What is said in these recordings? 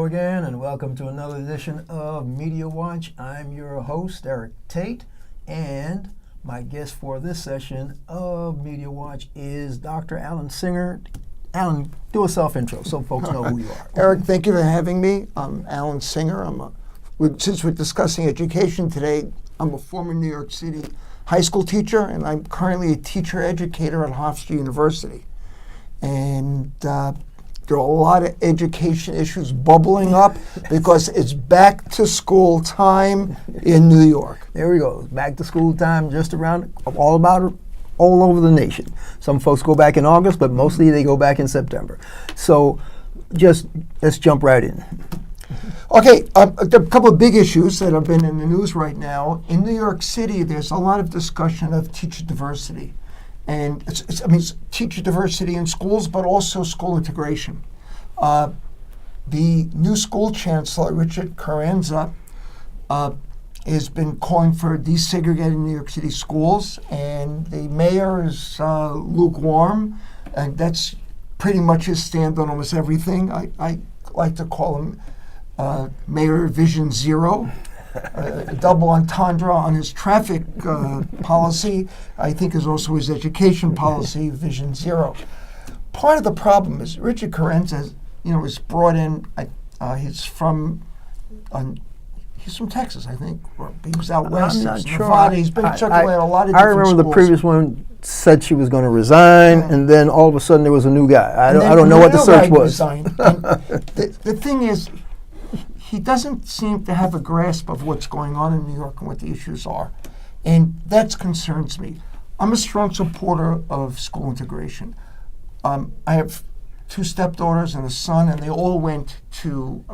again, and welcome to another edition of Meda Watch. I'm your host, Eric Tait, and my guest for this session of Meda Watch is Dr. Alan Singer. Alan, do a self-intro so folks know who you are. Eric, thank you for having me. I'm Alan Singer. Since we're discussing education today, I'm a former New York City high school teacher, and I'm currently a teacher-educator at Hofstra University. And there are a lot of education issues bubbling up because it's back to school time in New York. There we go. Back to school time just around, all over the nation. Some folks go back in August, but mostly they go back in September. So let's jump right in. Okay, a couple of big issues that have been in the news right now. In New York City, there's a lot of discussion of teacher diversity. And it's teacher diversity in schools, but also school integration. The new school chancellor, Richard Carranza, has been calling for desegregating New York City schools, and the mayor is lukewarm, and that's pretty much his stand on almost everything. I like to call him Mayor Vision Zero. A double entendre on his traffic policy, I think, is also his education policy, Vision Zero. Part of the problem is Richard Carranza, was brought in. He's from Texas, I think. Or he was out west. I'm not sure. Nevada. He's been circulating a lot of different I remember schools. The previous one said she was going to resign, and then all of a sudden there was a new guy. I don't know what the search was. The thing is, he doesn't seem to have a grasp of what's going on in New York and what the issues are. And that concerns me. I'm a strong supporter of school integration. I have two stepdaughters and a son, and they all went to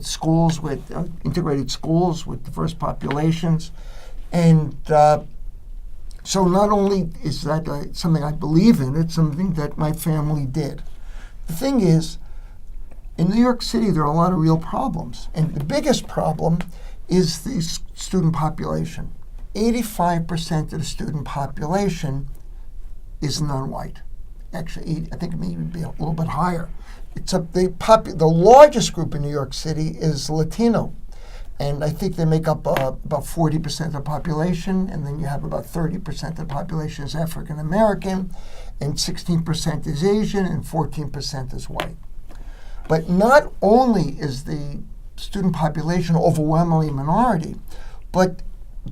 schools with integrated schools with diverse populations. And so not only is that something I believe in, it's something that my family did. The thing is, in New York City, there are a lot of real problems. And the biggest problem is the student population. 85% of the student population is non-white. Actually, I think it may even be a little bit higher. The largest group in New York City is Latino. And I think they make up about 40% of the population. And then you have about 30% of the population is African American, and 16% is Asian, and 14% is white. But not only is the student population overwhelmingly minority, but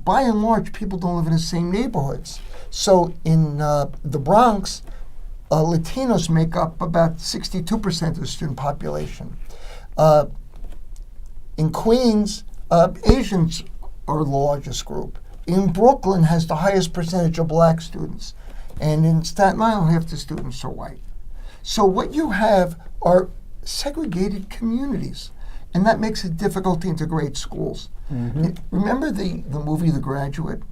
by and large, people don't live in the same neighborhoods. So in the Bronx, Latinos make up about 62% of the student population. In Queens, Asians are the largest group. In Brooklyn has the highest percentage of black students. And in Staten Island, half the students are white. So what you have are segregated communities, and that makes it difficult to integrate schools. Mm-hmm. Remember the movie The Graduate?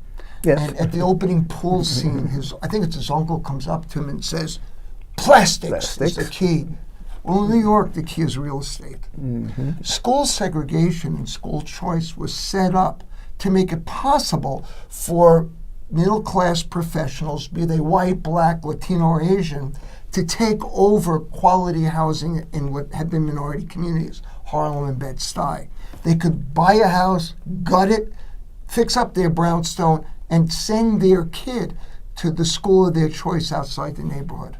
Yes. And at the opening pool scene, I think it's his uncle comes up to him and says, plastics is the key. Well, in New York, the key is real estate. Mm-hmm. School segregation and school choice was set up to make it possible for middle-class professionals, be they white, black, Latino, or Asian, to take over quality housing in what had been minority communities, Harlem and Bed-Stuy. They could buy a house, gut it, fix up their brownstone, and send their kid to the school of their choice outside the neighborhood.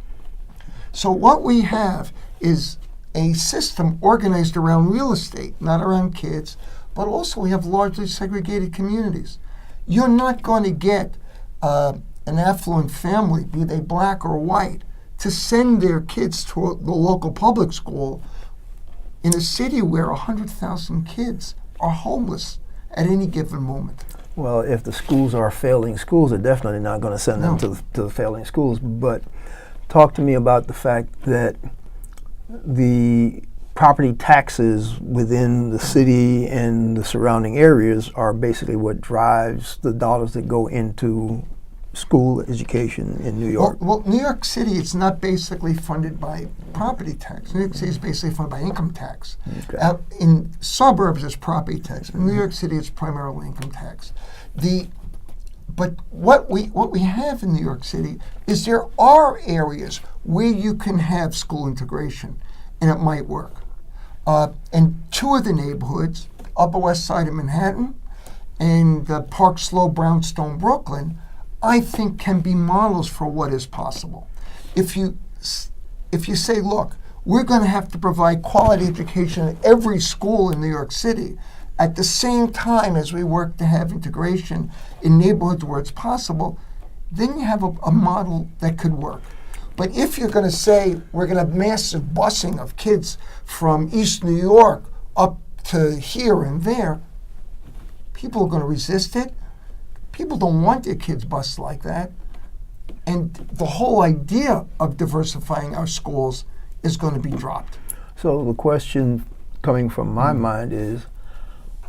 So what we have is a system organized around real estate, not around kids, but also we have largely segregated communities. You're not going to get an affluent family, be they black or white, to send their kids to the local public school in a city where 100,000 kids are homeless at any given moment. Well, if the schools are failing schools, they're definitely not going to send them to the failing schools. But talk to me about the fact that the property taxes within the city and the surrounding areas are basically what drives the dollars that go into school education in New York. Well, New York City, it's not basically funded by property tax. New York City is basically funded by income tax. Okay. Out in suburbs, it's property tax. But in New York City, it's primarily income tax. But what we have in New York City is there are areas where you can have school integration, and it might work. And two of the neighborhoods, Upper West Side of Manhattan and Park Slope, Brownstone, Brooklyn, I think can be models for what is possible. If you say, look, we're going to have to provide quality education at every school in New York City at the same time as we work to have integration in neighborhoods where it's possible, then you have a model that could work. But if you're going to say we're going to have massive busing of kids from East New York up to here and there, people are going to resist it. People don't want their kids bused like that. And the whole idea of diversifying our schools is going to be dropped. So the question coming from my mind is,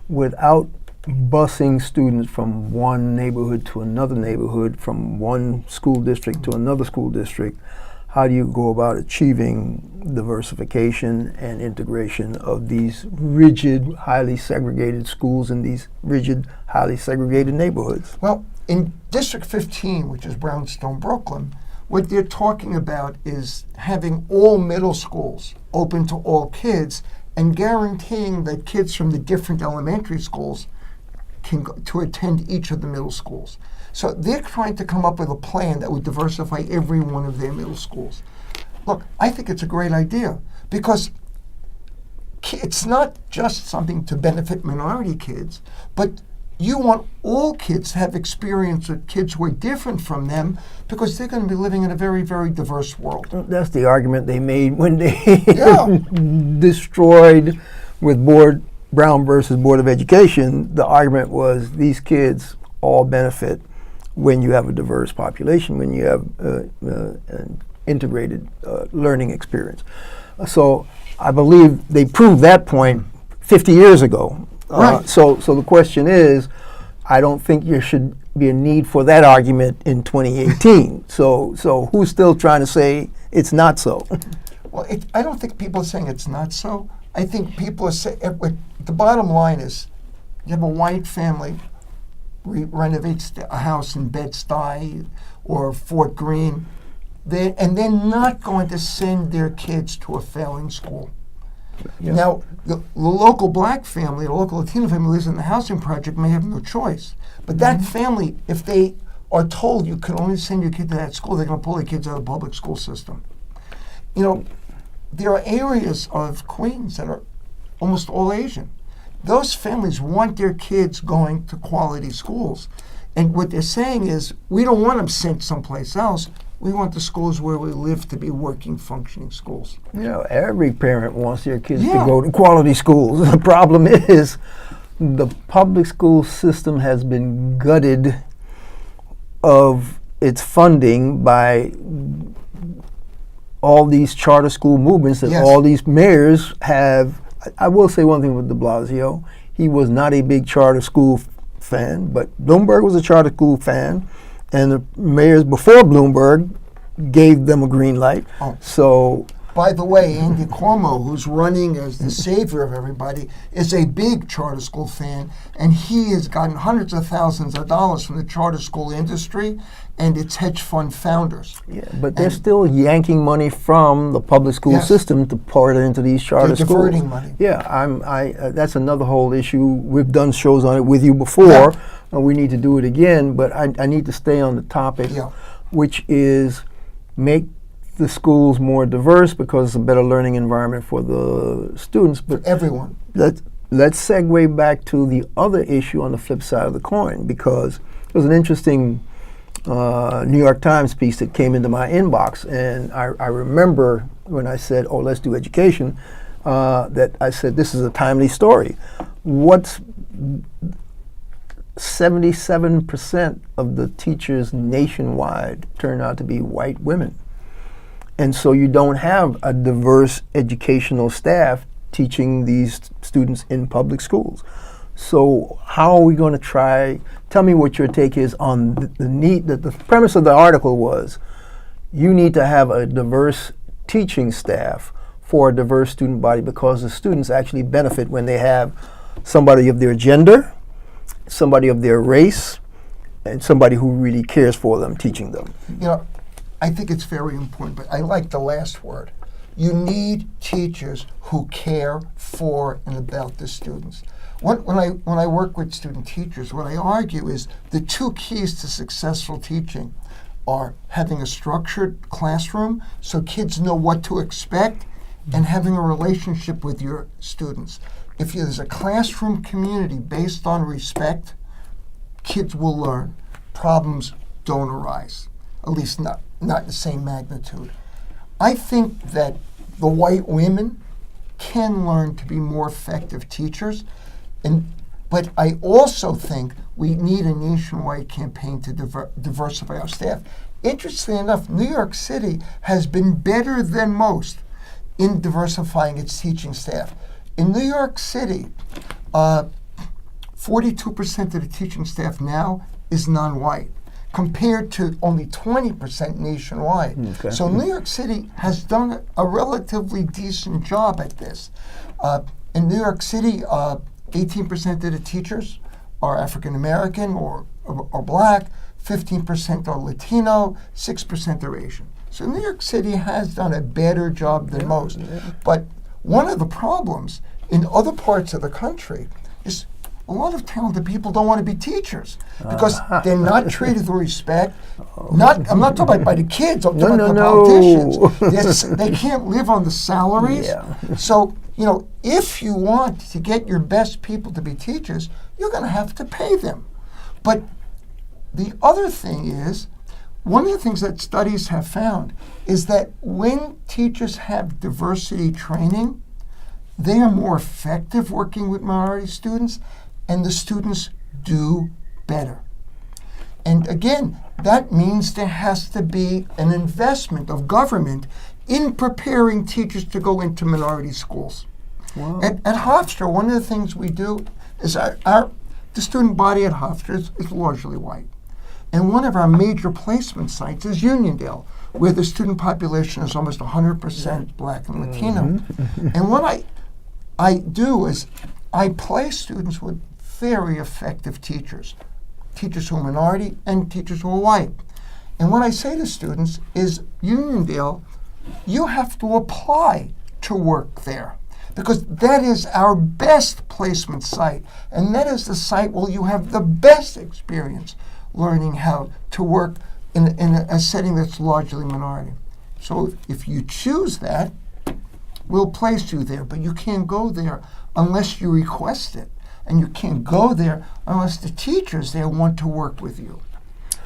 without busing students from one neighborhood to another neighborhood, from one school district to another school district, how do you go about achieving diversification and integration of these rigid, highly segregated schools in these rigid, highly segregated neighborhoods? Well, in District 15, which is Brownstone, Brooklyn, what they're talking about is having all middle schools open to all kids and guaranteeing that kids from the different elementary schools can go to attend each of the middle schools. So they're trying to come up with a plan that would diversify every one of their middle schools. Look, I think it's a great idea because it's not just something to benefit minority kids, but you want all kids to have experience with kids who are different from them because they're going to be living in a very, very diverse world. That's the argument they made when they destroyed with Brown versus Board of Education. The argument was these kids all benefit when you have a diverse population, when you have an integrated learning experience. So I believe they proved that point 50 years ago. Right. So the question is, I don't think there should be a need for that argument in 2018. So who's still trying to say it's not so? Well, I don't think people are saying it's not so. I think people are saying, the bottom line is, you have a white family renovates a house in Bed-Stuy or Fort Greene, and they're not going to send their kids to a failing school. Yeah. Now, the local black family, the local Latino family lives in the housing project may have no choice. But that family, if they are told you can only send your kid to that school, they're going to pull their kids out of the public school system. You know, there are areas of Queens that are almost all Asian. Those families want their kids going to quality schools. And what they're saying is, we don't want them sent someplace else. We want the schools where we live to be working, functioning schools. You know, every parent wants their kids to go to quality schools. The problem is the public school system has been gutted of its funding by all these charter school movements that all these mayors have. I will say one thing with de Blasio. He was not a big charter school fan, but Bloomberg was a charter school fan. And the mayors before Bloomberg gave them a green light. Oh. So, by the way, Andy Cuomo, who's running as the savior of everybody, is a big charter school fan, and he has gotten hundreds of thousands of dollars from the charter school industry and its hedge fund founders. Yeah, but they're still yanking money from the public school system to pour it into these charter schools. They're diverting money. Yeah, that's another whole issue. We've done shows on it with you before. We need to do it again, but I need to stay on the topic, which is make the schools more diverse because it's a better learning environment for the students. But everyone. Let's segue back to the other issue on the flip side of the coin, because it was an interesting New York Times piece that came into my inbox, and I remember when I said, "Oh, let's do education," that I said this is a timely story. 77% of the teachers nationwide turn out to be white women. And so you don't have a diverse educational staff teaching these students in public schools. So how are we going to try? Tell me what your take is on the need. The premise of the article was you need to have a diverse teaching staff for a diverse student body because the students actually benefit when they have somebody of their gender, somebody of their race, and somebody who really cares for them teaching them. You know, I think it's very important, but I like the last word You need teachers who care for and about the students. When I work with student teachers, what I argue is the two keys to successful teaching are having a structured classroom so kids know what to expect, and having a relationship with your students. If there's a classroom community based on respect, kids will learn. Problems don't arise, at least not the same magnitude. I think that the white women can learn to be more effective teachers, but I also think we need a nationwide campaign to diversify our staff. Interestingly enough, New York City has been better than most in diversifying its teaching staff. In New York City, 42% of the teaching staff now is non-white, compared to only 20% nationwide. Okay. So New York City has done a relatively decent job at this. In New York City, 18% of the teachers are African American or black, 15% are Latino, 6% are Asian. So New York City has done a better job than most. But one of the problems in other parts of the country is a lot of talented people don't want to be teachers because they're not treated with respect. I'm not talking about by the kids, I'm talking about the politicians. They can't live on the salaries. So, if you want to get your best people to be teachers, you're going to have to pay them. But the other thing is, one of the things that studies have found is that when teachers have diversity training, they are more effective working with minority students, and the students do better. And again, that means there has to be an investment of government in preparing teachers to go into minority schools. Wow. At Hofstra, one of the things we do is the student body at Hofstra is largely white. And one of our major placement sites is Uniondale, where the student population is almost 100% black and Latino. And what I do is I place students with very effective teachers who are minority and teachers who are white. And what I say to students is, Uniondale, you have to apply to work there, because that is our best placement site, and that is the site where you have the best experience learning how to work in a setting that's largely minority. So if you choose that, we'll place you there, but you can't go there unless you request it. And you can't go there unless the teachers there want to work with you.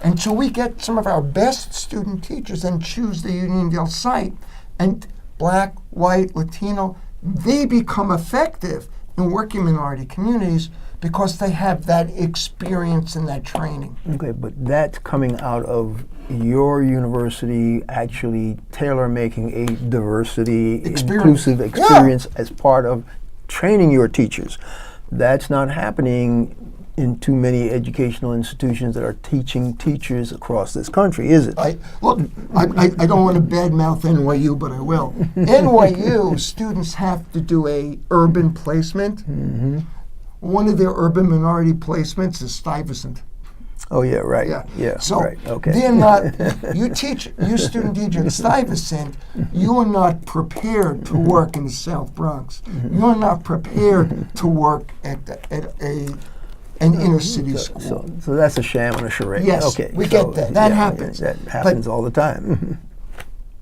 And so we get some of our best student teachers and choose the Uniondale site, and black, white, Latino, they become effective in working minority communities because they have that experience and that training. Okay, but that's coming out of your university actually tailor-making a diversity, inclusive experience as part of training your teachers. That's not happening in too many educational institutions that are teaching teachers across this country, is it? I don't want to badmouth NYU, but I will. NYU students have to do a urban placement. One of their urban minority placements is Stuyvesant. Oh yeah, right. Yeah. So right. Okay. they're not. You student teacher at Stuyvesant, you are not prepared to work in the South Bronx. You're not prepared to work at an inner city school. So that's a sham and a charade. Yes, okay. we get that. That happens. That happens all the time.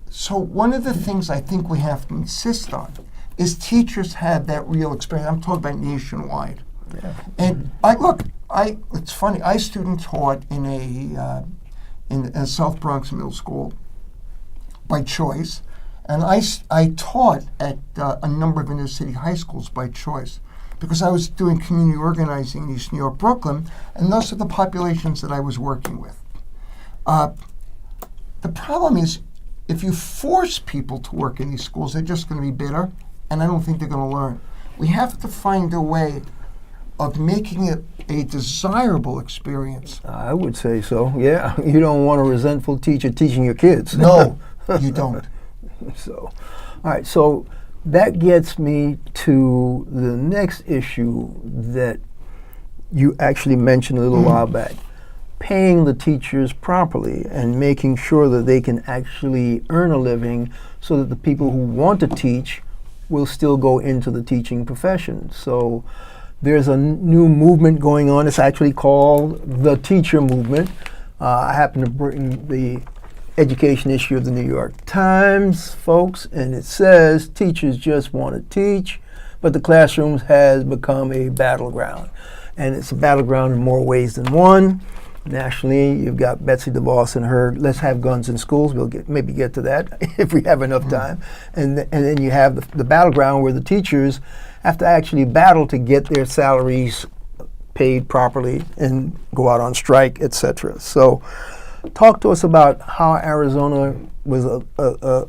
So one of the things I think we have to insist on is teachers have that real experience. I'm talking about nationwide. And it's funny. I student taught in a South Bronx middle school by choice, and I taught at a number of inner city high schools by choice, because I was doing community organizing in East New York, Brooklyn, and those are the populations that I was working with. The problem is, if you force people to work in these schools, they're just going to be bitter, and I don't think they're going to learn. We have to find a way of making it a desirable experience. I would say so, yeah. You don't want a resentful teacher teaching your kids. No, you don't. So, all right, so that gets me to the next issue that you actually mentioned a little while back. paying the teachers properly and making sure that they can actually earn a living so that the people who want to teach will still go into the teaching profession. So there's a new movement going on. It's actually called the teacher movement. I happen to bring the education issue of the New York Times, folks, and it says teachers just want to teach, but the classroom has become a battleground. And it's a battleground in more ways than one. Nationally, you've got Betsy DeVos and her "Let's Have Guns in Schools." We'll maybe get to that if we have enough time. And then you have the battleground where the teachers have to actually battle to get their salaries paid properly and go out on strike, etc. So talk to us about how Arizona was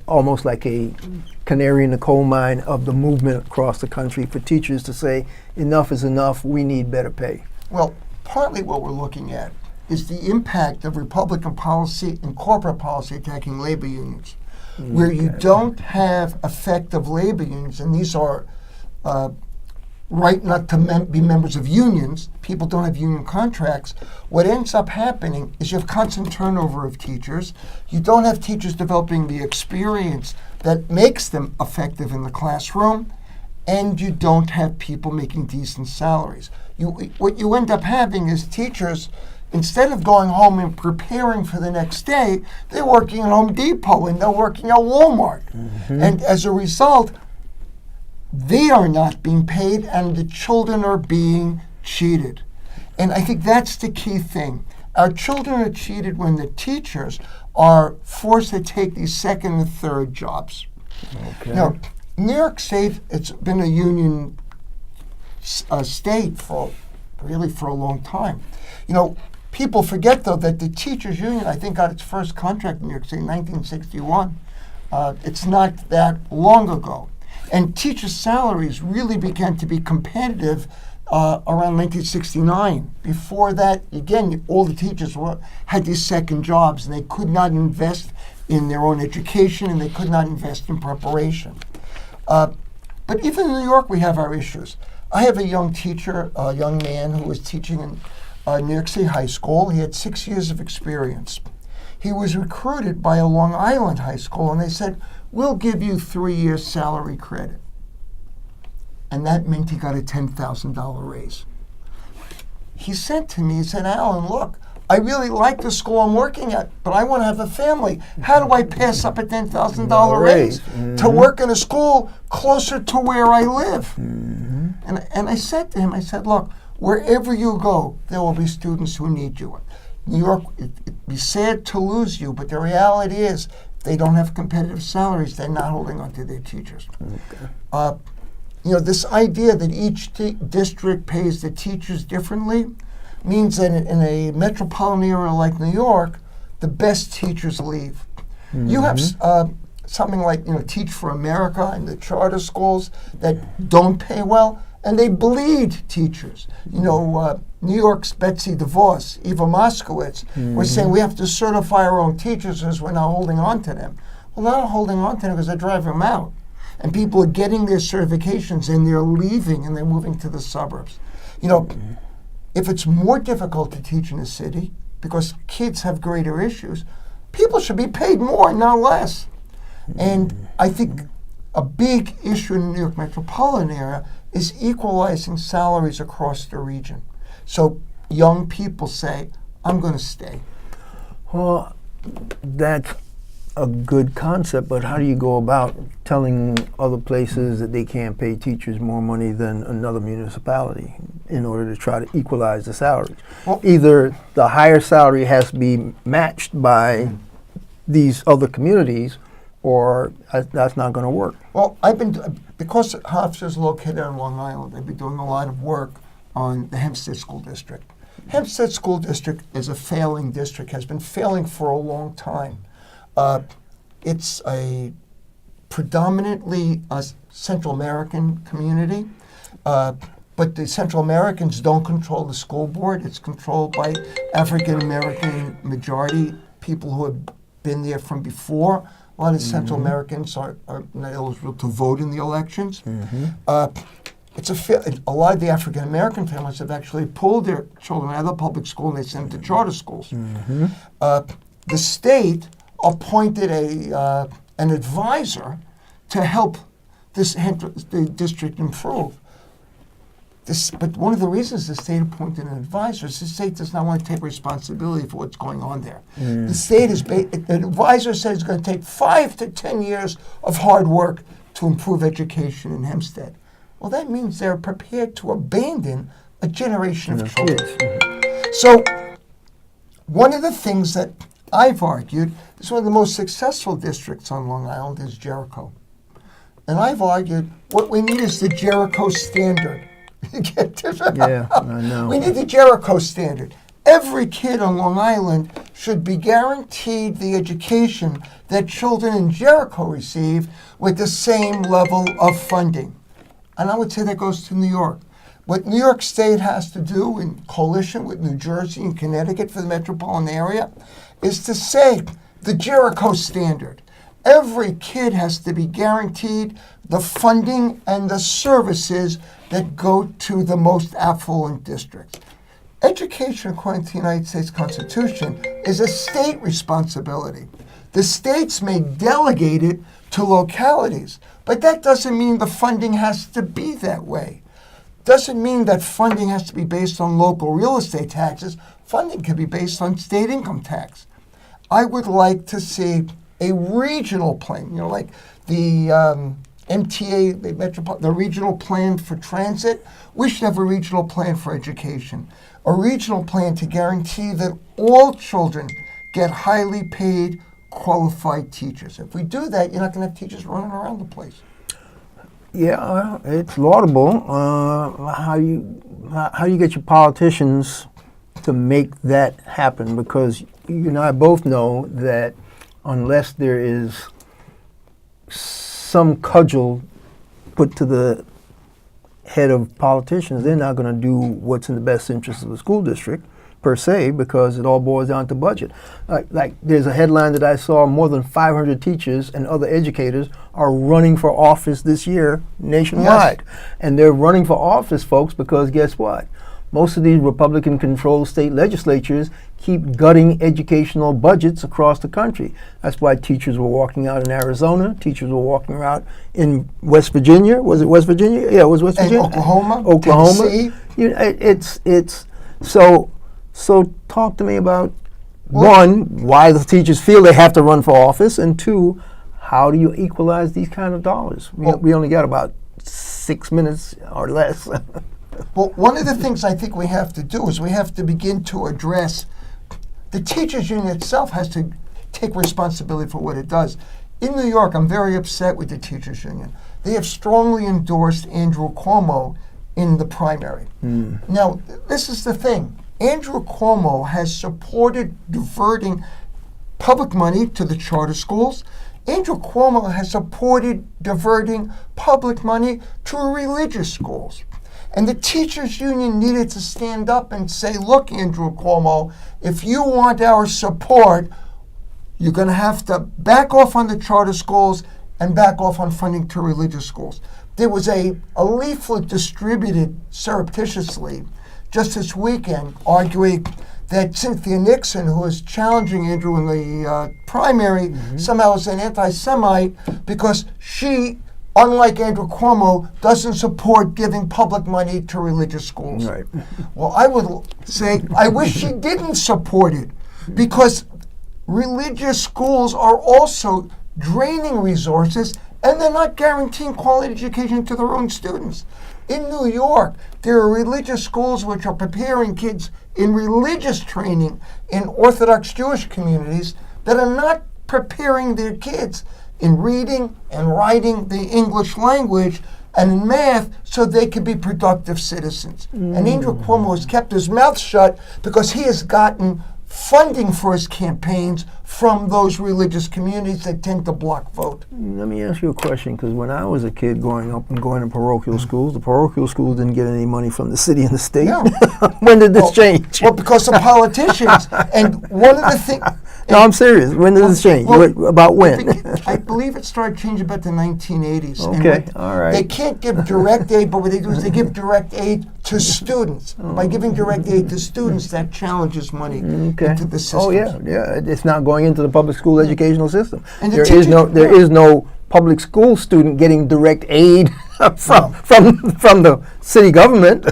almost like a canary in the coal mine of the movement across the country for teachers to say, enough is enough, we need better pay. Well, partly what we're looking at is the impact of Republican policy and corporate policy attacking labor unions, where you don't have effective labor unions, and these are right not to be members of unions. People don't have union contracts. What ends up happening is you have constant turnover of teachers. You don't have teachers developing the experience that makes them effective in the classroom, and you don't have people making decent salaries. What you end up having is teachers, instead of going home and preparing for the next day, they're working at Home Depot and they're working at Walmart. And as a result, they are not being paid and the children are being cheated. And I think that's the key thing. Our children are cheated when the teachers are forced to take these second and third jobs. Okay. Now, New York State, it's been a union state for a long time. You know, people forget, though, that the teachers' union, I think, got its first contract in New York State in 1961. It's not that long ago. And teachers' salaries really began to be competitive around 1969. Before that, again, all the teachers had these second jobs, and they could not invest in their own education, and they could not invest in preparation. But even in New York, we have our issues. I have a young teacher, a young man who was teaching in New York City High School. He had 6 years of experience. He was recruited by a Long Island high school, and they said, "We'll give you 3 years salary credit." And that meant he got a $10,000 raise. He said to me, he said, "Alan, look, I really like the school I'm working at, but I want to have a family. How do I pass up a $10,000 raise to work in a school closer to where I live?" And I said to him, I said, "Look, wherever you go, there will be students who need you. New York, it'd be sad to lose you, but the reality is they don't have competitive salaries. They're not holding on to their teachers." Okay. You know, this idea that each district pays the teachers differently means that in a metropolitan area like New York, the best teachers leave. You have something like, you know, Teach for America and the charter schools that don't pay well, and they bleed teachers. You know, New York's Betsy DeVos, Eva Moskowitz, were saying we have to certify our own teachers because we're not holding on to them. Well, they're not holding on to them because they're driving them out. And people are getting their certifications and they're leaving and they're moving to the suburbs. You know, if it's more difficult to teach in a city because kids have greater issues, people should be paid more, not less. And I think a big issue in the New York metropolitan area is equalizing salaries across the region. So young people say, "I'm going to stay." Well, that's a good concept, but how do you go about telling other places that they can't pay teachers more money than another municipality in order to try to equalize the salaries? Well, either the higher salary has to be matched by these other communities, or that's not going to work. Well, because Hofstra is located on Long Island, I've been doing a lot of work on the Hempstead School District. Hempstead School District is a failing district, has been failing for a long time. It's a predominantly Central American community, but the Central Americans don't control the school board. It's controlled by African American majority people who have been there from before. A lot of Central Americans are not eligible to vote in the elections. a lot of the African American families have actually pulled their children out of the public school and they send them to charter schools. The state appointed an advisor to help the district improve. But one of the reasons the state appointed an advisor is the state does not want to take responsibility for what's going on there. The state the advisor says it's going to take 5 to 10 years of hard work to improve education in Hempstead. Well, that means they're prepared to abandon a generation of children. So one of the things that I've argued is one of the most successful districts on Long Island is Jericho. And I've argued what we need is the Jericho standard. Yeah, I know. We need the Jericho standard. Every kid on Long Island should be guaranteed the education that children in Jericho receive with the same level of funding. And I would say that goes to New York. What New York State has to do in coalition with New Jersey and Connecticut for the metropolitan area is to say the Jericho standard. Every kid has to be guaranteed the funding and the services that go to the most affluent districts. Education, according to the United States Constitution, is a state responsibility. The states may delegate it to localities, but that doesn't mean the funding has to be that way. Doesn't mean that funding has to be based on local real estate taxes. Funding can be based on state income tax. I would like to see a regional plan, like the MTA, the regional plan for transit. We should have a regional plan for education, a regional plan to guarantee that all children get highly paid, qualified teachers. If we do that, you're not going to have teachers running around the place. Yeah, it's laudable. How do you get your politicians to make that happen? Because you and I both know that unless there is some cudgel put to the head of politicians, they're not going to do what's in the best interest of the school district per se, because it all boils down to budget. Like there's a headline that I saw: more than 500 teachers and other educators are running for office this year nationwide. Yes. And they're running for office, folks, because guess what? Most of these Republican-controlled state legislatures keep gutting educational budgets across the country. That's why teachers were walking out in Arizona. Teachers were walking out in West Virginia. Was it West Virginia? Yeah, it was West Virginia. And Oklahoma. Tennessee. It's so talk to me about, one, why the teachers feel they have to run for office, and two, how do you equalize these kind of dollars? We only got about 6 minutes or less. Well, one of the things I think we have to do is we have to begin to address the teachers union itself has to take responsibility for what it does. In New York, I'm very upset with the teachers union. They have strongly endorsed Andrew Cuomo in the primary. Now, this is the thing. Andrew Cuomo has supported diverting public money to the charter schools. Andrew Cuomo has supported diverting public money to religious schools. And the teachers union needed to stand up and say, look, Andrew Cuomo, if you want our support, you're going to have to back off on the charter schools and back off on funding to religious schools. There was a leaflet distributed surreptitiously just this weekend arguing that Cynthia Nixon, who is challenging Andrew in the primary, somehow is an anti-Semite because she, unlike Andrew Cuomo, doesn't support giving public money to religious schools. Right. Well, I would say I wish she didn't support it, because religious schools are also draining resources and they're not guaranteeing quality education to their own students. In New York, there are religious schools which are preparing kids in religious training in Orthodox Jewish communities that are not preparing their kids in reading and writing the English language and in math so they can be productive citizens. And Andrew Cuomo has kept his mouth shut because he has gotten funding for his campaigns from those religious communities that tend to block vote. Let me ask you a question, because when I was a kid growing up and going to parochial schools, the parochial schools didn't get any money from the city and the state. No. When did this change? Well, because of politicians. And one of the things... No, I'm serious. When does this change? About when? I believe it started changing about the 1980s. Okay, all right. They can't give direct aid, but what they do is they give direct aid to students. By giving direct aid to students, that challenges money into the system. Oh yeah. It's not going into the public school educational system. And There is no public school student getting direct aid from the city government.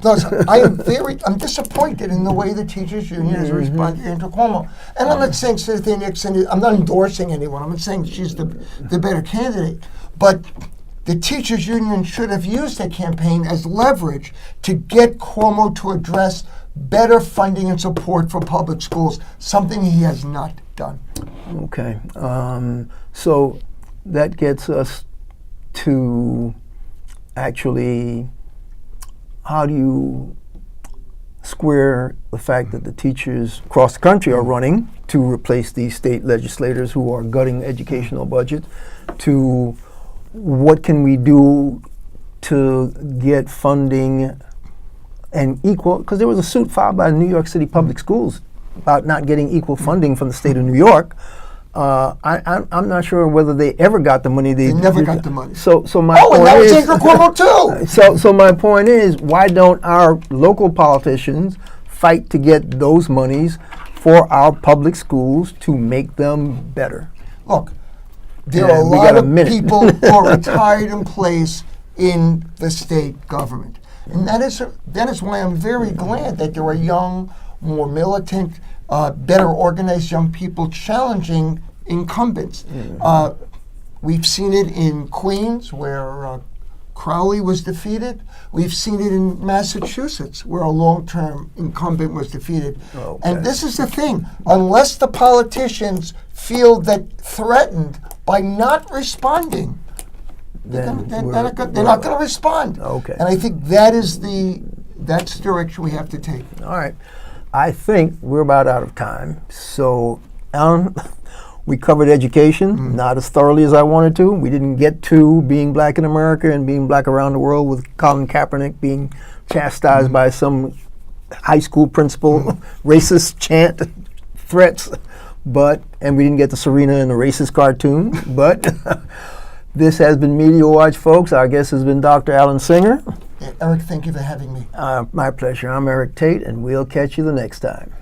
No, so I'm disappointed in the way the teachers union has responded to Andrew Cuomo. And I'm not saying Cynthia Nixon, I'm not endorsing anyone. I'm not saying she's the better candidate. But the teachers union should have used that campaign as leverage to get Cuomo to address better funding and support for public schools, something he has not done. Okay. So that gets us to actually, how do you square the fact that the teachers across the country are running to replace these state legislators who are gutting educational budgets, to what can we do to get funding and equal, because there was a suit filed by New York City Public Schools about not getting equal funding from the state of New York. I'm not sure whether they ever got the money. They never got the money. So my point and that was is, Andrew Cuomo too. So my point is, why don't our local politicians fight to get those monies for our public schools to make them better? Look, there are a lot of people who are retired in place in the state government. And that is why I'm very glad that there are young, more militant, better organized young people challenging incumbents. We've seen it in Queens, where Crowley was defeated. We've seen it in Massachusetts, where a long-term incumbent was defeated. Okay. And this is the thing. Unless the politicians feel that threatened by not responding, they're not going to respond. Okay. And I think that's the direction we have to take. All right. I think we're about out of time. So, Alan, we covered education, not as thoroughly as I wanted to. We didn't get to being black in America and being black around the world, with Colin Kaepernick being chastised by some high school principal, racist chant, threats. And we didn't get to Serena in a racist cartoon. But this has been Media Watch, folks. Our guest has been Dr. Alan Singer. Eric, thank you for having me. My pleasure. I'm Eric Tait, and we'll catch you the next time.